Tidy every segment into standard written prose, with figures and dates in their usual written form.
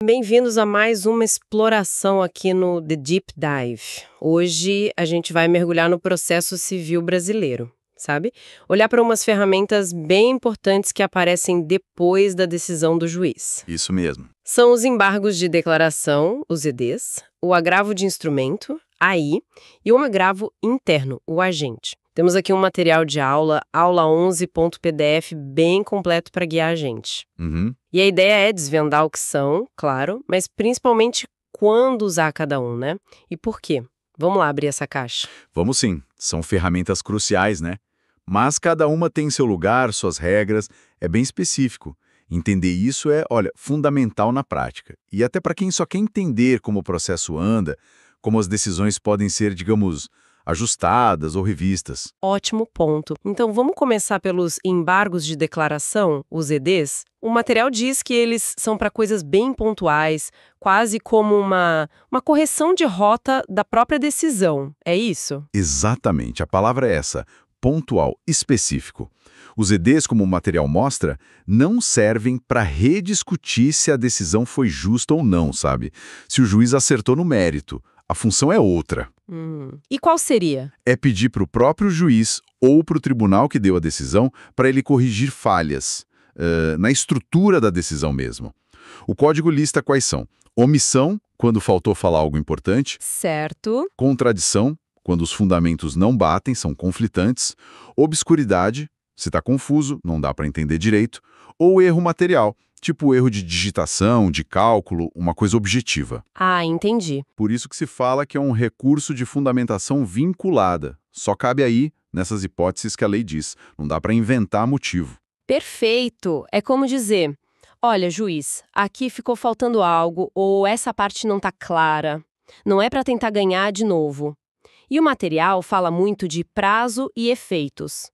Bem-vindos a mais uma exploração aqui no The Deep Dive. Hoje a gente vai mergulhar no processo civil brasileiro, sabe? Olhar para umas ferramentas bem importantes que aparecem depois da decisão do juiz. Isso mesmo. São os embargos de declaração, os EDs, o agravo de instrumento, AI, e o agravo interno, o agente. Temos aqui um material de aula, aula11.pdf, bem completo para guiar a gente. Uhum. E a ideia é desvendar o que são, claro, mas principalmente quando usar cada um, né? E por quê? Vamos lá abrir essa caixa. Vamos sim, são ferramentas cruciais, né? Mas cada uma tem seu lugar, suas regras, é bem específico. Entender isso é, fundamental na prática. E até para quem só quer entender como o processo anda, como as decisões podem ser, digamos, ajustadas ou revistas. Ótimo ponto. Então vamos começar pelos embargos de declaração, os EDs. O material diz que eles são para coisas bem pontuais, quase como uma correção de rota da própria decisão. É isso? Exatamente, a palavra é essa, pontual, específico. Os EDs, como o material mostra, não servem para rediscutir se a decisão foi justa ou não, sabe? Se o juiz acertou no mérito. A função é outra. E qual seria? É pedir para o próprio juiz ou para o tribunal que deu a decisão para ele corrigir falhas na estrutura da decisão mesmo. O código lista quais são: omissão, quando faltou falar algo importante. Certo. Contradição, quando os fundamentos não batem, são conflitantes. Obscuridade, se está confuso, não dá para entender direito. Ou erro material, tipo erro de digitação, de cálculo, uma coisa objetiva. Ah, entendi. Por isso que se fala que é um recurso de fundamentação vinculada. Só cabe aí, nessas hipóteses que a lei diz. Não dá para inventar motivo. Perfeito. É como dizer, olha, juiz, aqui ficou faltando algo ou essa parte não está clara. Não é para tentar ganhar de novo. E o material fala muito de prazo e efeitos.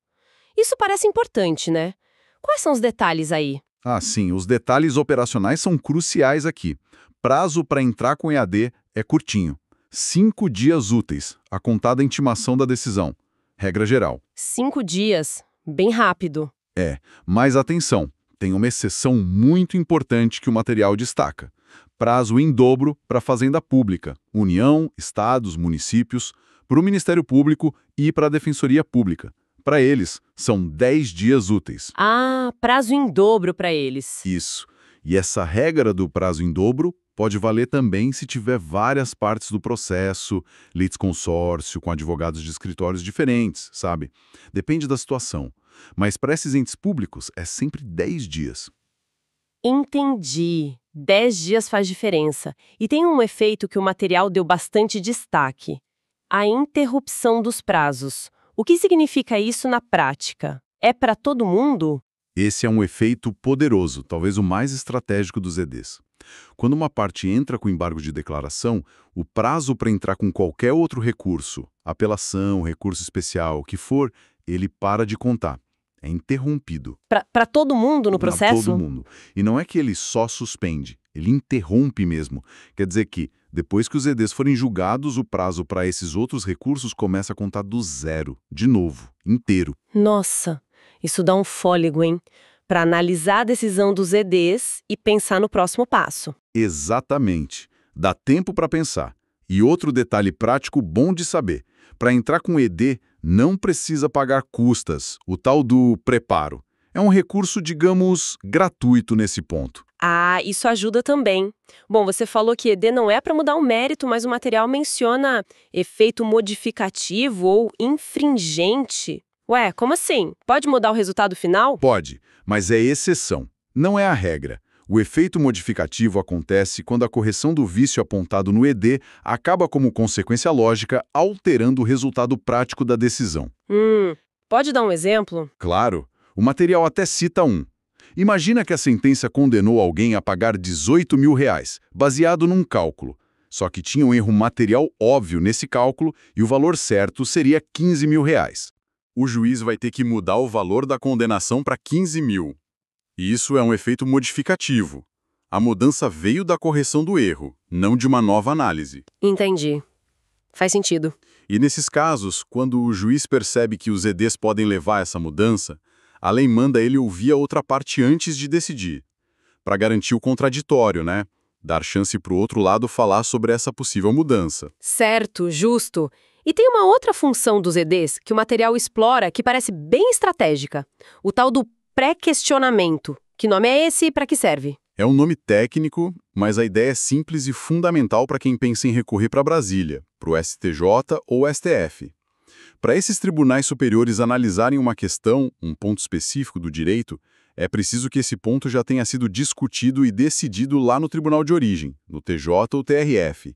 Isso parece importante, né? Quais são os detalhes aí? Ah, sim, os detalhes operacionais são cruciais aqui. Prazo para entrar com EAD é curtinho. 5 dias úteis, a contar da intimação da decisão. Regra geral. 5 dias. Bem rápido. Mas atenção, tem uma exceção muito importante que o material destaca. Prazo em dobro para a Fazenda Pública, União, Estados, municípios, para o Ministério Público e para a Defensoria Pública. Para eles, são 10 dias úteis. Ah, prazo em dobro para eles. Isso. E essa regra do prazo em dobro pode valer também se tiver várias partes do processo, litisconsórcio, com advogados de escritórios diferentes, sabe? Depende da situação. Mas para esses entes públicos é sempre 10 dias. Entendi. 10 dias faz diferença. E tem um efeito que o material deu bastante destaque: a interrupção dos prazos. O que significa isso na prática? É para todo mundo? Esse é um efeito poderoso, talvez o mais estratégico dos EDs. Quando uma parte entra com embargo de declaração, o prazo para entrar com qualquer outro recurso, apelação, recurso especial, o que for, ele para de contar. É interrompido. Para todo mundo no processo? Para todo mundo. E não é que ele só suspende, ele interrompe mesmo. Quer dizer que, depois que os EDs forem julgados, o prazo para esses outros recursos começa a contar do zero, de novo, inteiro. Nossa, isso dá um fôlego, hein? Para analisar a decisão dos EDs e pensar no próximo passo. Exatamente. Dá tempo para pensar. E outro detalhe prático bom de saber: para entrar com ED, não precisa pagar custas, o tal do preparo. É um recurso, digamos, gratuito nesse ponto. Ah, isso ajuda também. Bom, você falou que ED não é para mudar o mérito, mas o material menciona efeito modificativo ou infringente. Ué, como assim? Pode mudar o resultado final? Pode, mas é exceção. Não é a regra. O efeito modificativo acontece quando a correção do vício apontado no ED acaba como consequência lógica alterando o resultado prático da decisão. Pode dar um exemplo? Claro, o material até cita um. Imagina que a sentença condenou alguém a pagar R$18.000, baseado num cálculo. Só que tinha um erro material óbvio nesse cálculo e o valor certo seria R$15.000. O juiz vai ter que mudar o valor da condenação para 15 mil. E isso é um efeito modificativo. A mudança veio da correção do erro, não de uma nova análise. Entendi. Faz sentido. E nesses casos, quando o juiz percebe que os EDs podem levar a essa mudança, a lei manda ele ouvir a outra parte antes de decidir, para garantir o contraditório, né? dar chance para o outro lado falar sobre essa possível mudança. Certo, justo. E tem uma outra função dos EDs que o material explora que parece bem estratégica. O tal do pré-questionamento. Que nome é esse e para que serve? É um nome técnico, mas a ideia é simples e fundamental para quem pensa em recorrer para Brasília, para o STJ ou STF. Para esses tribunais superiores analisarem uma questão, um ponto específico do direito, é preciso que esse ponto já tenha sido discutido e decidido lá no tribunal de origem, no TJ ou TRF.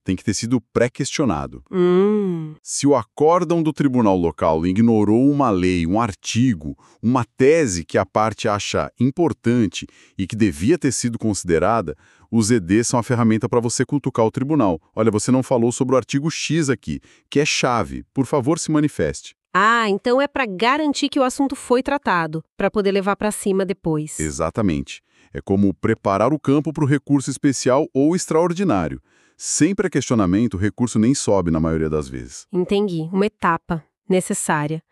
Tem que ter sido pré-questionado. Se o acórdão do tribunal local ignorou uma lei, um artigo, uma tese que a parte acha importante e que devia ter sido considerada, os EDs são a ferramenta para você cutucar o tribunal. Olha, você não falou sobre o artigo X aqui, que é chave. Por favor, se manifeste. Ah, então é para garantir que o assunto foi tratado, para poder levar para cima depois. Exatamente. É como preparar o campo para o recurso especial ou extraordinário. Sem pré-questionamento, o recurso nem sobe na maioria das vezes. Entendi, uma etapa necessária.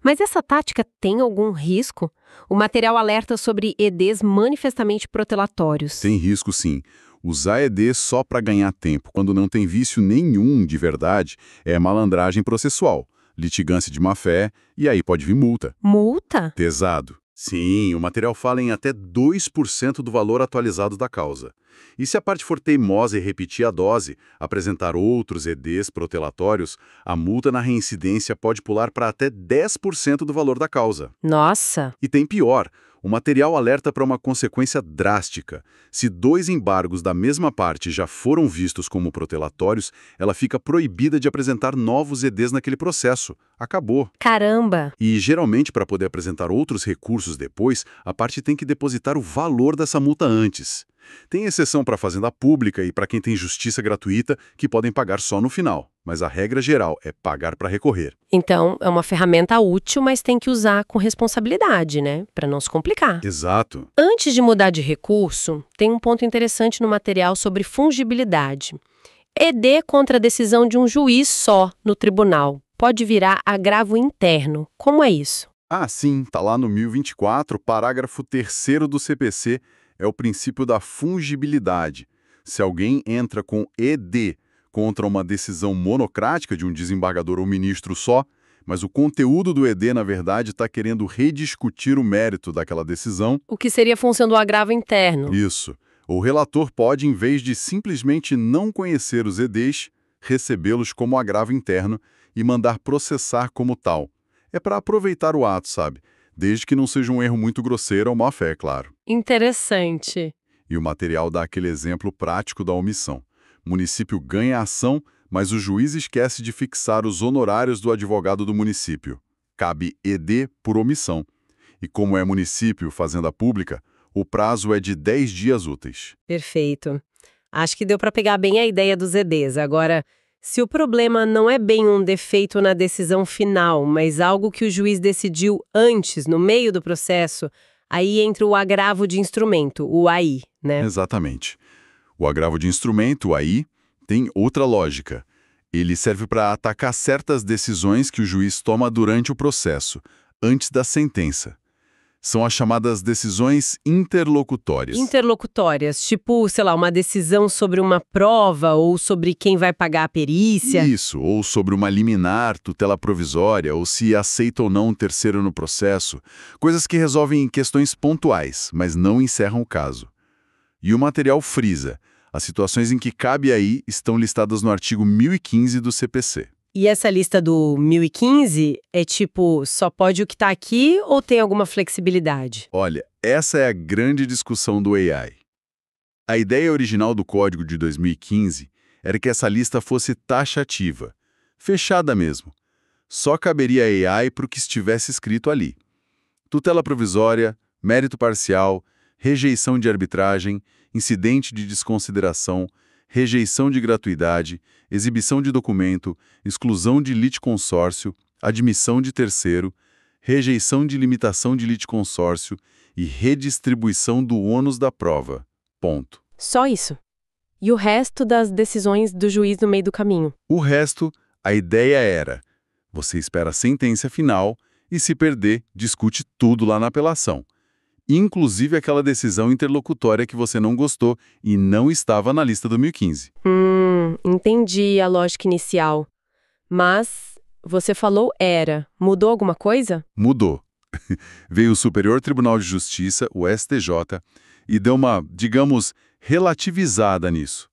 Mas essa tática tem algum risco? O material alerta sobre EDs manifestamente protelatórios. Tem risco, sim. Usar ED só para ganhar tempo, quando não tem vício nenhum de verdade, é malandragem processual, litigância de má-fé, e aí pode vir multa. Multa? Pesado. Sim, o material fala em até 2% do valor atualizado da causa. E se a parte for teimosa e repetir a dose, apresentar outros EDs protelatórios, a multa na reincidência pode pular para até 10% do valor da causa. Nossa! E tem pior, o material alerta para uma consequência drástica. Se 2 embargos da mesma parte já foram vistos como protelatórios, ela fica proibida de apresentar novos EDs naquele processo. Acabou. Caramba! E, geralmente, para poder apresentar outros recursos depois, a parte tem que depositar o valor dessa multa antes. Tem exceção para a fazenda pública e para quem tem justiça gratuita, que podem pagar só no final. Mas a regra geral é pagar para recorrer. Então, é uma ferramenta útil, mas tem que usar com responsabilidade, né? Para não se complicar. Exato. Antes de mudar de recurso, tem um ponto interessante no material sobre fungibilidade. ED contra a decisão de um juiz só no tribunal pode virar agravo interno. Como é isso? Ah, sim, tá lá no 1024, parágrafo 3º do CPC, é o princípio da fungibilidade. Se alguém entra com ED contra uma decisão monocrática de um desembargador ou ministro só, mas o conteúdo do ED, na verdade, está querendo rediscutir o mérito daquela decisão. O que seria a função do agravo interno? Isso. O relator pode, em vez de simplesmente não conhecer os EDs, recebê-los como agravo interno e mandar processar como tal. É para aproveitar o ato, sabe? Desde que não seja um erro muito grosseiro ou má-fé, claro. Interessante. E o material dá aquele exemplo prático da omissão. O município ganha a ação, mas o juiz esquece de fixar os honorários do advogado do município. Cabe ED por omissão. E como é município, fazenda pública, o prazo é de 10 dias úteis. Perfeito. Acho que deu para pegar bem a ideia dos EDs. Agora, se o problema não é bem um defeito na decisão final, mas algo que o juiz decidiu antes, no meio do processo, aí entra o agravo de instrumento, o AI, né? Exatamente. O agravo de instrumento, o AI, tem outra lógica. Ele serve para atacar certas decisões que o juiz toma durante o processo, antes da sentença. São as chamadas decisões interlocutórias. Interlocutórias, tipo, sei lá, uma decisão sobre uma prova ou sobre quem vai pagar a perícia. Isso, ou sobre uma liminar, tutela provisória, ou se aceita ou não um terceiro no processo. Coisas que resolvem questões pontuais, mas não encerram o caso. E o material frisa. As situações em que cabe aí estão listadas no artigo 1015 do CPC. E essa lista do 1015 é tipo, só pode o que está aqui ou tem alguma flexibilidade? Olha, essa é a grande discussão do AI. A ideia original do código de 2015 era que essa lista fosse taxativa, fechada mesmo. Só caberia AI para o que estivesse escrito ali. Tutela provisória, mérito parcial, rejeição de arbitragem, incidente de desconsideração, rejeição de gratuidade, exibição de documento, exclusão de litisconsórcio, admissão de terceiro, rejeição de limitação de litisconsórcio e redistribuição do ônus da prova. Ponto. Só isso. E o resto das decisões do juiz no meio do caminho? O resto, a ideia era, você espera a sentença final e, se perder, discute tudo lá na apelação. inclusive aquela decisão interlocutória que você não gostou e não estava na lista do 1015. Entendi a lógica inicial. Mas você falou era. Mudou alguma coisa? Mudou. Veio o Superior Tribunal de Justiça, o STJ, e deu uma, digamos, relativizada nisso.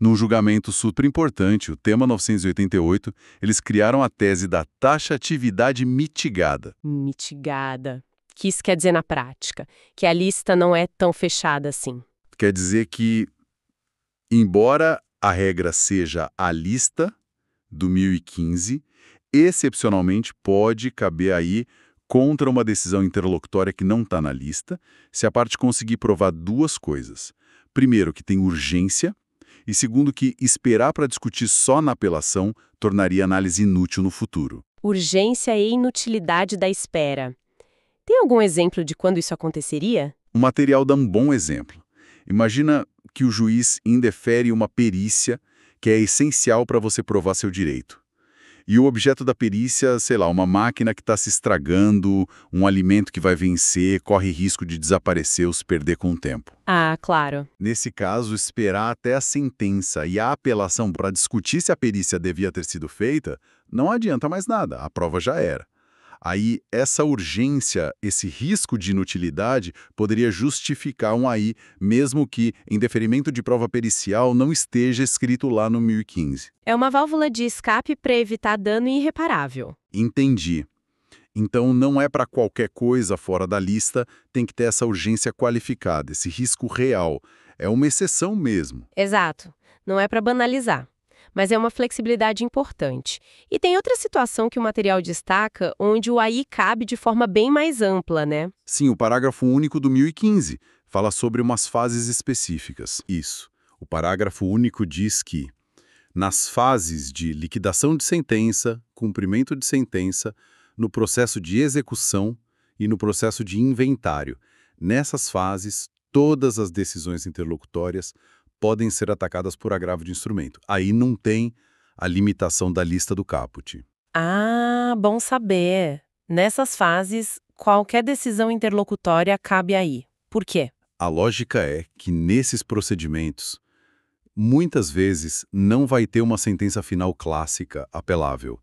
Num julgamento super importante, o tema 988, eles criaram a tese da taxatividade mitigada. Mitigada. O que isso quer dizer na prática? Que a lista não é tão fechada assim. Quer dizer que, embora a regra seja a lista do 1015, excepcionalmente pode caber aí contra uma decisão interlocutória que não está na lista, se a parte conseguir provar duas coisas. Primeiro, que tem urgência, e segundo, que esperar para discutir só na apelação tornaria a análise inútil no futuro. Urgência e inutilidade da espera. Tem algum exemplo de quando isso aconteceria? O material dá um bom exemplo. Imagina que o juiz indefere uma perícia que é essencial para você provar seu direito. E o objeto da perícia, sei lá, uma máquina que está se estragando, um alimento que vai vencer, corre risco de desaparecer ou se perder com o tempo. Ah, claro. Nesse caso, esperar até a sentença e a apelação para discutir se a perícia devia ter sido feita, não adianta mais nada, a prova já era. Aí, essa urgência, esse risco de inutilidade, poderia justificar um AI, mesmo que, em deferimento de prova pericial, não esteja escrito lá no 1015. É uma válvula de escape para evitar dano irreparável. Entendi. Então, não é para qualquer coisa fora da lista, tem que ter essa urgência qualificada, esse risco real. É uma exceção mesmo. Exato. Não é para banalizar. Mas é uma flexibilidade importante. E tem outra situação que o material destaca, onde o AI cabe de forma bem mais ampla, né? Sim, o parágrafo único do 1015 fala sobre umas fases específicas. Isso. O parágrafo único diz que, nas fases de liquidação de sentença, cumprimento de sentença, no processo de execução e no processo de inventário, nessas fases, todas as decisões interlocutórias podem ser atacadas por agravo de instrumento. Aí não tem a limitação da lista do caput. Ah, bom saber. Nessas fases, qualquer decisão interlocutória cabe aí. Por quê? A lógica é que nesses procedimentos, muitas vezes não vai ter uma sentença final clássica, apelável.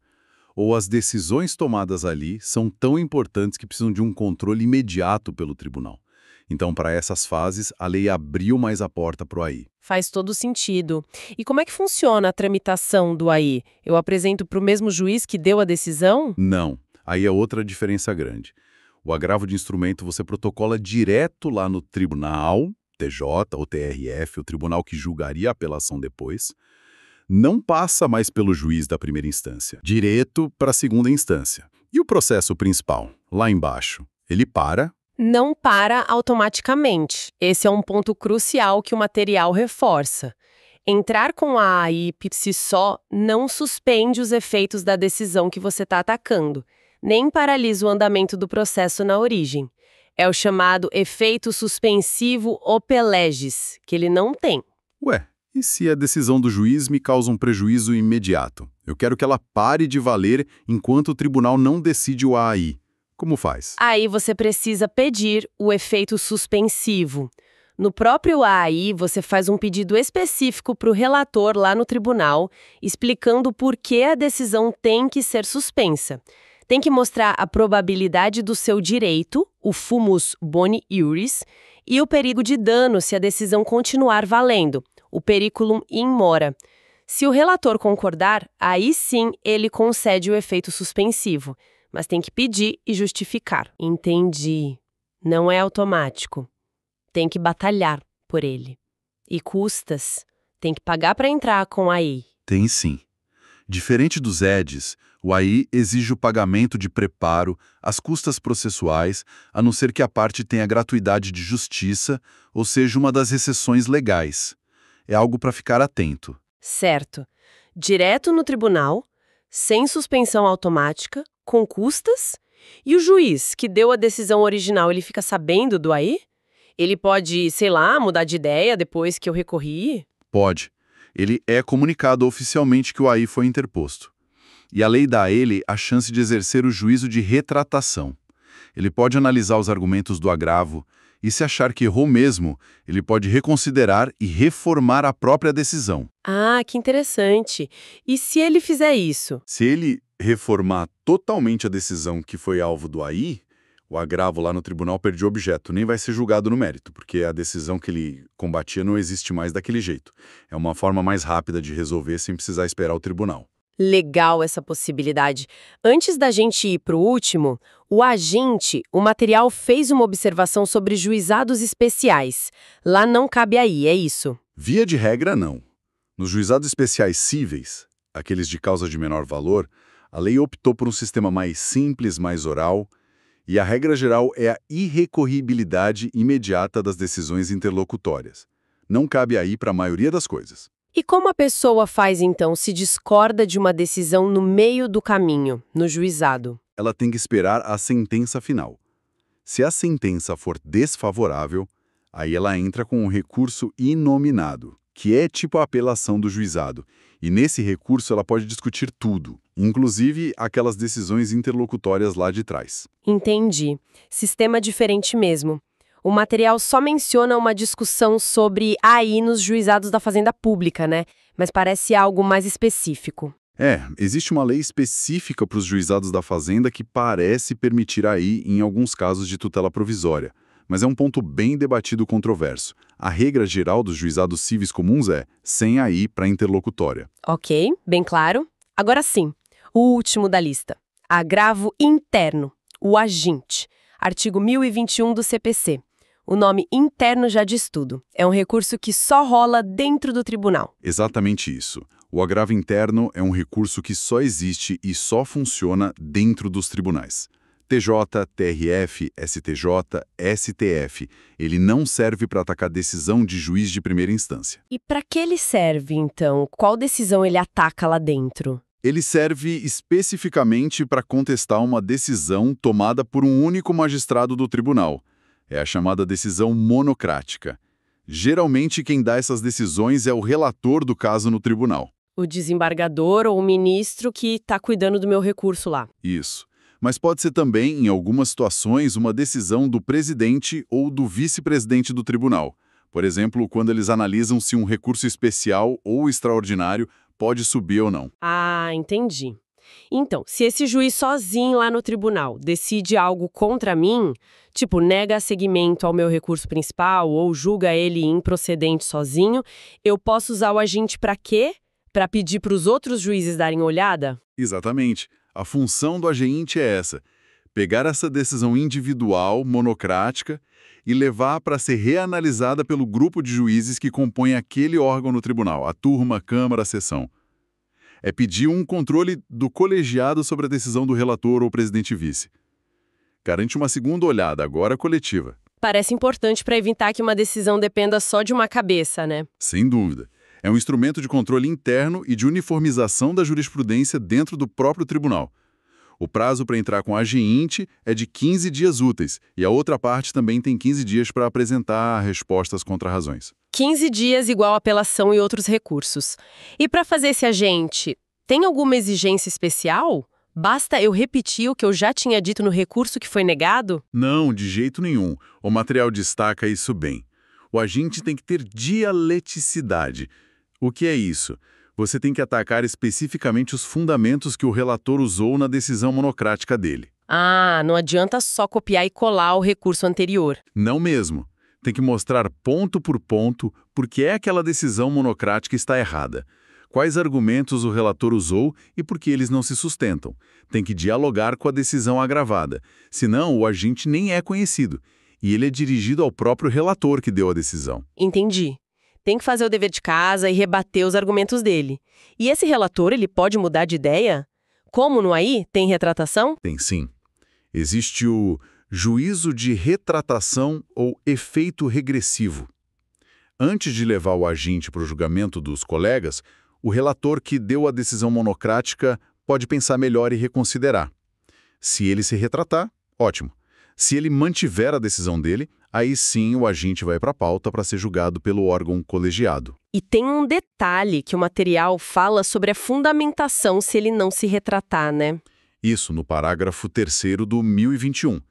Ou as decisões tomadas ali são tão importantes que precisam de um controle imediato pelo tribunal. Então, para essas fases, a lei abriu mais a porta para o AI. Faz todo sentido. E como é que funciona a tramitação do AI? Eu apresento para o mesmo juiz que deu a decisão? Não. Aí é outra diferença grande. O agravo de instrumento você protocola direto lá no tribunal, TJ ou TRF, o tribunal que julgaria a apelação depois. Não passa mais pelo juiz da primeira instância, direto para a segunda instância. E o processo principal, lá embaixo, ele para? Não para automaticamente. Esse é um ponto crucial que o material reforça. Entrar com a AI por si só não suspende os efeitos da decisão que você está atacando, nem paralisa o andamento do processo na origem. É o chamado efeito suspensivo ope legis, que ele não tem. Ué, e se a decisão do juiz me causa um prejuízo imediato? Eu quero que ela pare de valer enquanto o tribunal não decide o AI. Como faz? Aí você precisa pedir o efeito suspensivo. No próprio AI, você faz um pedido específico para o relator lá no tribunal, explicando por que a decisão tem que ser suspensa. Tem que mostrar a probabilidade do seu direito, o fumus boni iuris, e o perigo de dano se a decisão continuar valendo, o periculum in mora. Se o relator concordar, aí sim ele concede o efeito suspensivo. Mas tem que pedir e justificar. Entendi. Não é automático. Tem que batalhar por ele. E custas. Tem que pagar para entrar com a AI. Tem sim. Diferente dos EDs, o AI exige o pagamento de preparo, as custas processuais, a não ser que a parte tenha gratuidade de justiça, ou seja, uma das exceções legais. É algo para ficar atento. Certo. Direto no tribunal, sem suspensão automática, com custas? E o juiz que deu a decisão original, ele fica sabendo do AI? Ele pode, sei lá, mudar de ideia depois que eu recorri? Pode. Ele é comunicado oficialmente que o AI foi interposto. E a lei dá a ele a chance de exercer o juízo de retratação. Ele pode analisar os argumentos do agravo e, se achar que errou mesmo, ele pode reconsiderar e reformar a própria decisão. Ah, que interessante. E se ele fizer isso? Se ele reformar totalmente a decisão que foi alvo do AI, o agravo lá no tribunal perde o objeto, nem vai ser julgado no mérito, porque a decisão que ele combatia não existe mais daquele jeito. É uma forma mais rápida de resolver sem precisar esperar o tribunal. Legal essa possibilidade. Antes da gente ir para o último, o material fez uma observação sobre juizados especiais. Lá não cabe aí, é isso? Via de regra, não. Nos juizados especiais cíveis, aqueles de causa de menor valor, a lei optou por um sistema mais simples, mais oral, e a regra geral é a irrecorribilidade imediata das decisões interlocutórias. Não cabe aí para a maioria das coisas. E como a pessoa faz, então, se discorda de uma decisão no meio do caminho, no juizado? Ela tem que esperar a sentença final. Se a sentença for desfavorável, aí ela entra com um recurso inominado, que é tipo a apelação do juizado. E nesse recurso ela pode discutir tudo, inclusive aquelas decisões interlocutórias lá de trás. Entendi. Sistema diferente mesmo. O material só menciona uma discussão sobre AI nos juizados da Fazenda Pública, né? Mas parece algo mais específico. Existe uma lei específica para os juizados da Fazenda que parece permitir AI em alguns casos de tutela provisória. Mas é um ponto bem debatido e controverso. A regra geral dos juizados cíveis comuns é sem AI para interlocutória. Ok, bem claro. Agora sim, o último da lista. Agravo interno, o aginte. Artigo 1021 do CPC. O nome interno já diz tudo. É um recurso que só rola dentro do tribunal. Exatamente isso. O agravo interno é um recurso que só existe e só funciona dentro dos tribunais. TJ, TRF, STJ, STF. Ele não serve para atacar decisão de juiz de primeira instância. E para que ele serve, então? Qual decisão ele ataca lá dentro? Ele serve especificamente para contestar uma decisão tomada por um único magistrado do tribunal. É a chamada decisão monocrática. Geralmente, quem dá essas decisões é o relator do caso no tribunal. O desembargador ou o ministro que está cuidando do meu recurso lá. Isso. Mas pode ser também, em algumas situações, uma decisão do presidente ou do vice-presidente do tribunal. Por exemplo, quando eles analisam se um recurso especial ou extraordinário pode subir ou não. Ah, entendi. Então, se esse juiz sozinho lá no tribunal decide algo contra mim, tipo, nega seguimento ao meu recurso principal ou julga ele improcedente sozinho, eu posso usar o agente para quê? Para pedir para os outros juízes darem olhada? Exatamente. A função do agente é essa: pegar essa decisão individual, monocrática, e levar para ser reanalisada pelo grupo de juízes que compõe aquele órgão no tribunal, a turma, a câmara, a sessão. É pedir um controle do colegiado sobre a decisão do relator ou presidente vice. Garante uma segunda olhada, agora coletiva. Parece importante para evitar que uma decisão dependa só de uma cabeça, né? Sem dúvida. É um instrumento de controle interno e de uniformização da jurisprudência dentro do próprio tribunal. O prazo para entrar com a AGINT é de 15 dias úteis, e a outra parte também tem 15 dias para apresentar respostas contra razões. 15 dias igual apelação e outros recursos. E para fazer esse agente, tem alguma exigência especial? Basta eu repetir o que eu já tinha dito no recurso que foi negado? Não, de jeito nenhum. O material destaca isso bem. O agente tem que ter dialeticidade. O que é isso? Você tem que atacar especificamente os fundamentos que o relator usou na decisão monocrática dele. Ah, não adianta só copiar e colar o recurso anterior. Não mesmo. Tem que mostrar ponto por ponto por que é aquela decisão monocrática está errada. Quais argumentos o relator usou e por que eles não se sustentam. Tem que dialogar com a decisão agravada. Senão, o agente nem é conhecido. E ele é dirigido ao próprio relator que deu a decisão. Entendi. Tem que fazer o dever de casa e rebater os argumentos dele. E esse relator, ele pode mudar de ideia? Como no AI, tem retratação? Tem sim. Existe o juízo de retratação ou efeito regressivo. Antes de levar o agente para o julgamento dos colegas, o relator que deu a decisão monocrática pode pensar melhor e reconsiderar. Se ele se retratar, ótimo. Se ele mantiver a decisão dele, aí sim o agente vai para a pauta para ser julgado pelo órgão colegiado. E tem um detalhe que o material fala sobre a fundamentação se ele não se retratar, né? Isso no parágrafo 3º do 1021.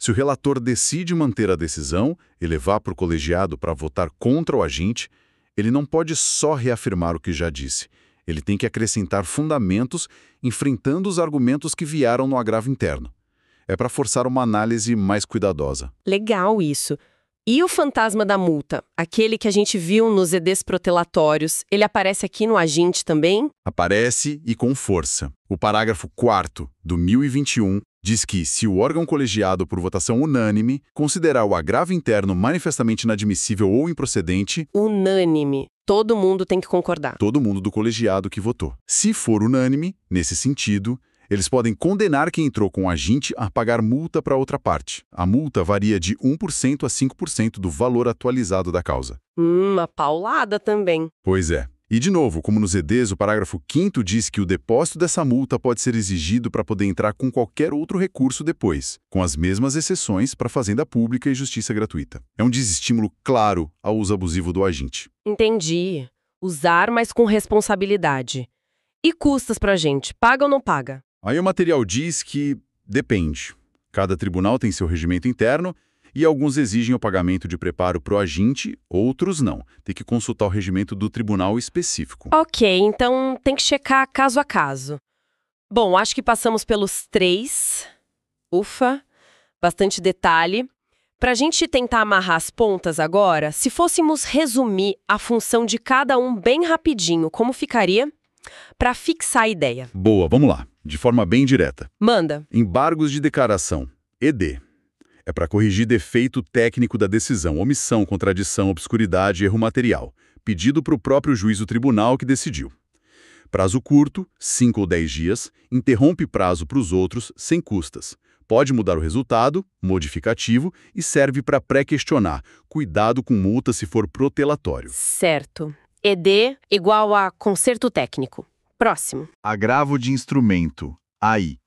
Se o relator decide manter a decisão e levar para o colegiado para votar contra o agente, ele não pode só reafirmar o que já disse. Ele tem que acrescentar fundamentos, enfrentando os argumentos que vieram no agravo interno. É para forçar uma análise mais cuidadosa. Legal isso. E o fantasma da multa, aquele que a gente viu nos EDs protelatórios, ele aparece aqui no agente também? Aparece e com força. O parágrafo 4º do 1021 diz que, se o órgão colegiado por votação unânime considerar o agravo interno manifestamente inadmissível ou improcedente... Unânime. Todo mundo tem que concordar. Todo mundo do colegiado que votou. Se for unânime, nesse sentido, eles podem condenar quem entrou com o agente a pagar multa para outra parte. A multa varia de 1% a 5% do valor atualizado da causa. Uma paulada também. Pois é. E, de novo, como nos EDs, o parágrafo 5º diz que o depósito dessa multa pode ser exigido para poder entrar com qualquer outro recurso depois, com as mesmas exceções para fazenda pública e justiça gratuita. É um desestímulo claro ao uso abusivo do agente. Entendi. Usar, mas com responsabilidade. E custas pra gente? Paga ou não paga? Aí o material diz que depende. Cada tribunal tem seu regimento interno e alguns exigem o pagamento de preparo pro agente, outros não. Tem que consultar o regimento do tribunal específico. Ok, então tem que checar caso a caso. Bom, acho que passamos pelos 3. Ufa, bastante detalhe. Pra gente tentar amarrar as pontas agora, se fôssemos resumir a função de cada um bem rapidinho, como ficaria? Para fixar a ideia. Boa, vamos lá. De forma bem direta. Manda. Embargos de declaração, ED. É para corrigir defeito técnico da decisão, omissão, contradição, obscuridade e erro material, pedido para o próprio juiz do tribunal que decidiu. Prazo curto, 5 ou 10 dias, interrompe prazo para os outros, sem custas. Pode mudar o resultado, modificativo, e serve para pré-questionar. Cuidado com multa se for protelatório. Certo. ED igual a conserto técnico. Próximo. Agravo de instrumento, AI.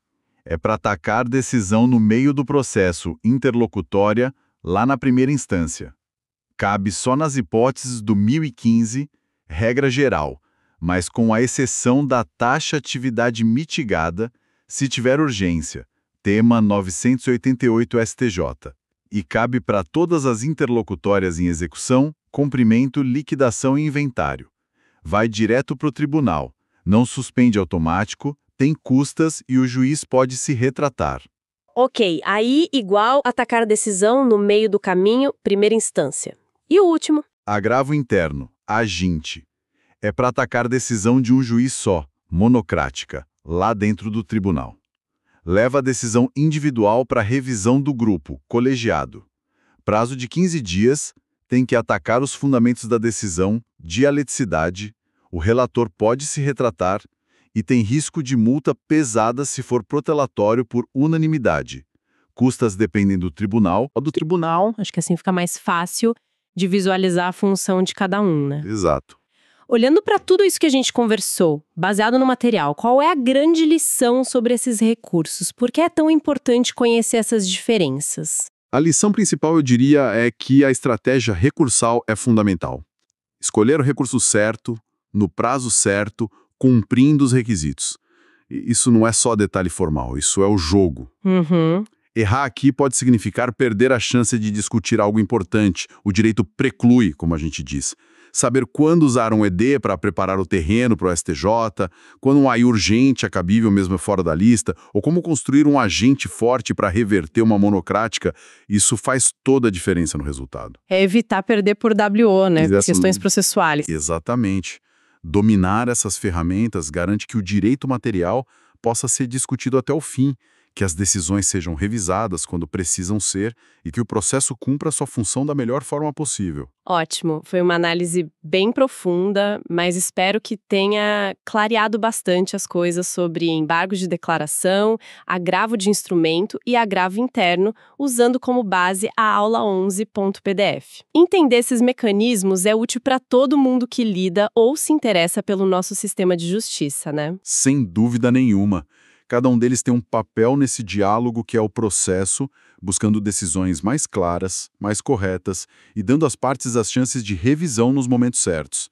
É para atacar decisão no meio do processo, interlocutória, lá na primeira instância. Cabe só nas hipóteses do 1015, regra geral, mas com a exceção da taxatividade mitigada, se tiver urgência, tema 988 STJ. E cabe para todas as interlocutórias em execução, cumprimento, liquidação e inventário. Vai direto para o tribunal, não suspende automático, tem custas e o juiz pode se retratar. Ok, aí igual atacar decisão no meio do caminho, primeira instância. E o último? Agravo interno, aginte. É para atacar decisão de um juiz só, monocrática, lá dentro do tribunal. Leva a decisão individual para revisão do grupo, colegiado. Prazo de 15 dias, tem que atacar os fundamentos da decisão, dialeticidade, o relator pode se retratar e tem risco de multa pesada se for protelatório por unanimidade. Custas dependem do tribunal. Acho que assim fica mais fácil de visualizar a função de cada um, né? Exato. Olhando para tudo isso que a gente conversou, baseado no material, qual é a grande lição sobre esses recursos? Por que é tão importante conhecer essas diferenças? A lição principal, eu diria, é que a estratégia recursal é fundamental. Escolher o recurso certo, no prazo certo, cumprindo os requisitos. Isso não é só detalhe formal, isso é o jogo. Uhum. Errar aqui pode significar perder a chance de discutir algo importante. O direito preclui, como a gente diz. Saber quando usar um ED para preparar o terreno para o STJ, quando um AI urgente é cabível mesmo fora da lista, ou como construir um agente forte para reverter uma monocrática, isso faz toda a diferença no resultado. É evitar perder por WO, né? Questões processuais. Exatamente. Dominar essas ferramentas garante que o direito material possa ser discutido até o fim, que as decisões sejam revisadas quando precisam ser e que o processo cumpra sua função da melhor forma possível. Ótimo, foi uma análise bem profunda, mas espero que tenha clareado bastante as coisas sobre embargos de declaração, agravo de instrumento e agravo interno, usando como base a aula 11.pdf. Entender esses mecanismos é útil para todo mundo que lida ou se interessa pelo nosso sistema de justiça, né? Sem dúvida nenhuma. Cada um deles tem um papel nesse diálogo que é o processo, buscando decisões mais claras, mais corretas e dando às partes as chances de revisão nos momentos certos.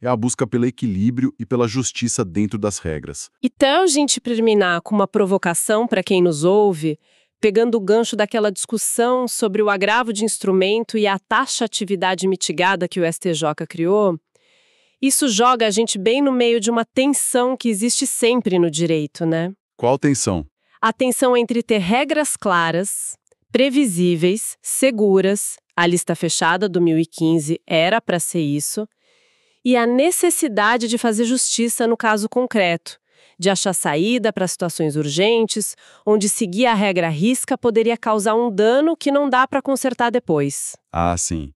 É a busca pelo equilíbrio e pela justiça dentro das regras. Então, a gente terminar com uma provocação para quem nos ouve, pegando o gancho daquela discussão sobre o agravo de instrumento e a taxatividade mitigada que o STJ criou, isso joga a gente bem no meio de uma tensão que existe sempre no direito, né? Qual tensão? A tensão entre ter regras claras, previsíveis, seguras, a lista fechada do 1015 era para ser isso, e a necessidade de fazer justiça no caso concreto, de achar saída para situações urgentes, onde seguir a regra à risca poderia causar um dano que não dá para consertar depois. Ah, sim.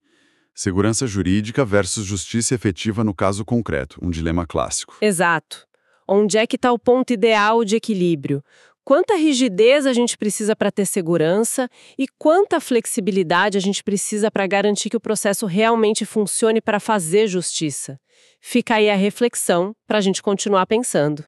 Segurança jurídica versus justiça efetiva no caso concreto, um dilema clássico. Exato. Onde é que está o ponto ideal de equilíbrio? Quanta rigidez a gente precisa para ter segurança e quanta flexibilidade a gente precisa para garantir que o processo realmente funcione para fazer justiça? Fica aí a reflexão para a gente continuar pensando.